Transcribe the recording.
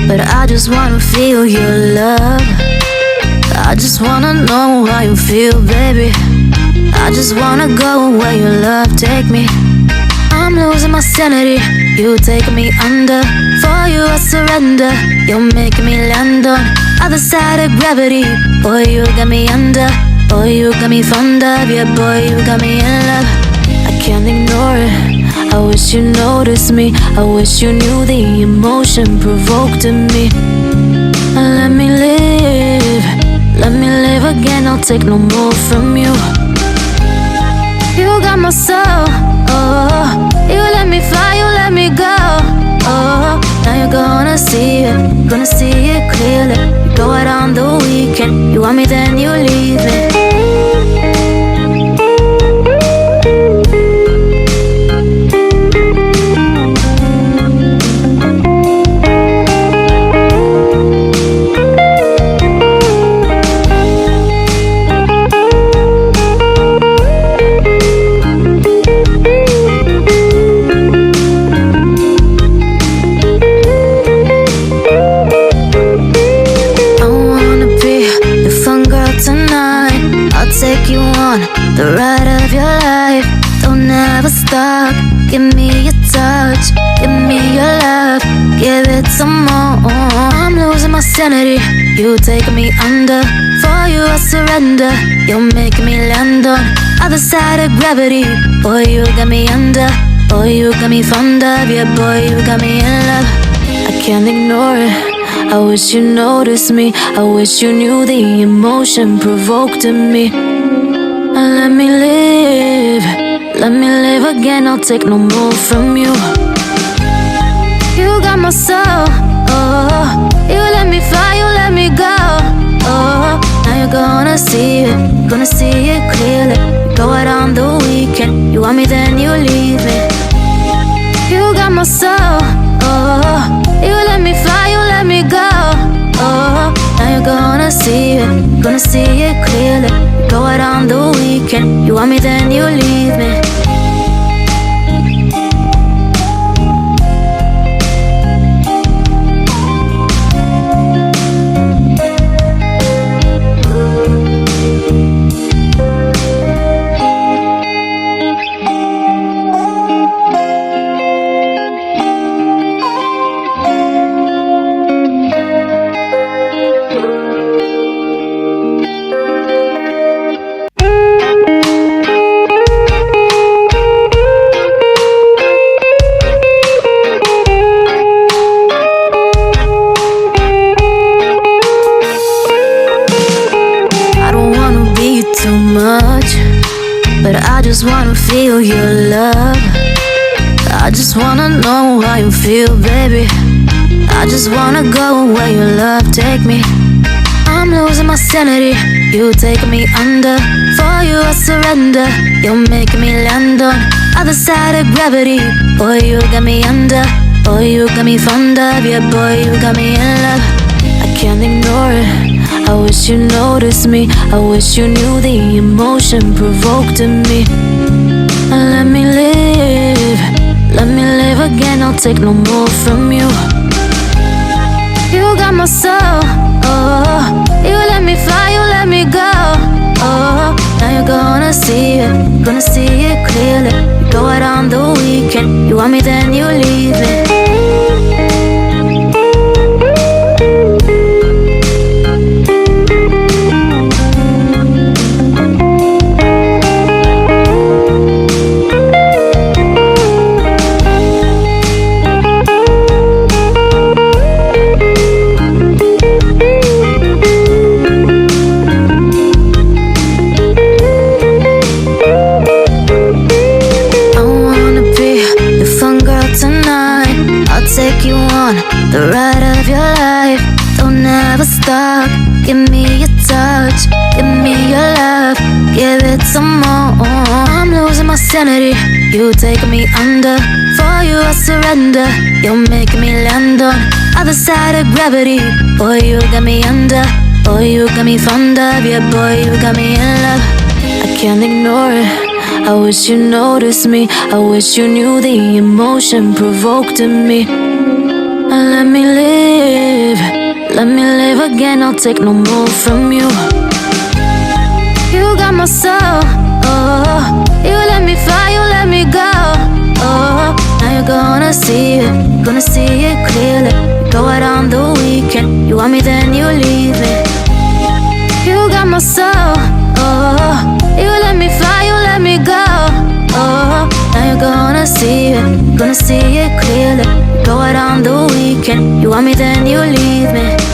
but I just wanna feel your love. I just wanna know how you feel, baby. I just wanna go where your love take me. I'm losing my sanity, you take me under. For you I surrender, you're making me land on other side of gravity. Boy, you got me under. Boy, you got me fond of. Yeah, boy, you got me in love. I can't ignore it. I wish you noticed me. I wish you knew the emotion provoked in me. Let me live. Let me live again. I'll take no more from you. You got my soul. Oh, you let me fly. You let me go. Oh, now you're gonna see it. Gonna see it clearly. You go out on the weekend. You want me, then you leave me. Take you on the ride of your life. Don't ever stop. Give me your touch. Give me your love. Give it some more. I'm losing my sanity. You take me under. For you I surrender. You're making me land on other side of gravity. Boy, you got me under. Boy, you got me fond of. Yeah, boy, you got me in love. I can't ignore it. I wish you noticed me. I wish you knew the emotion provoked in me. Let me live. Let me live again. I'll take no more from you. You got my soul. Oh, you let me fly. You let me go. Oh, now you're gonna see it. Gonna see it clearly. You go out on the weekend. You want me, then you leave me. You got my soul. Oh, you let me fly, you let me go. Oh, now you're gonna see it, gonna see it clearly. Go out on the weekend. You want me, then you leave me. But I just wanna feel your love. I just wanna know how you feel, baby. I just wanna go where your love take me. I'm losing my sanity, you take me under. For you I surrender, you're making me land on other side of gravity. Boy, you got me under. Boy, you got me fond of. Yeah, boy, you got me in love. I can't ignore it. I wish you noticed me. I wish you knew the emotion provoked in me. Let me live. Let me live again. I'll take no more from you. You got my soul. Oh, you let me fly. You let me go. Oh, now you're gonna see it. Gonna see it clearly. You go out on the weekend. You want me, then you leave me. Take you on the ride of your life. Don't ever stop. Give me your touch. Give me your love. Give it some more. I'm losing my sanity. You take me under. For you I surrender. You're making me land on other side of gravity. Boy, you got me under. Boy, you got me fond of. Yeah, boy, you got me in love. I can't ignore it. I wish you noticed me. I wish you knew the emotion provoked in me. Let me live, let me live again. I'll take no more from you. You got my soul, oh. You let me fly, you let me go, oh. Now you're gonna see it clearly. You go out on the weekend, you want me then you leave me. You got my soul, oh. You let me fly, you let me go, oh. Now you're gonna see it clearly. You go out on the weekend, you want me then you leave me.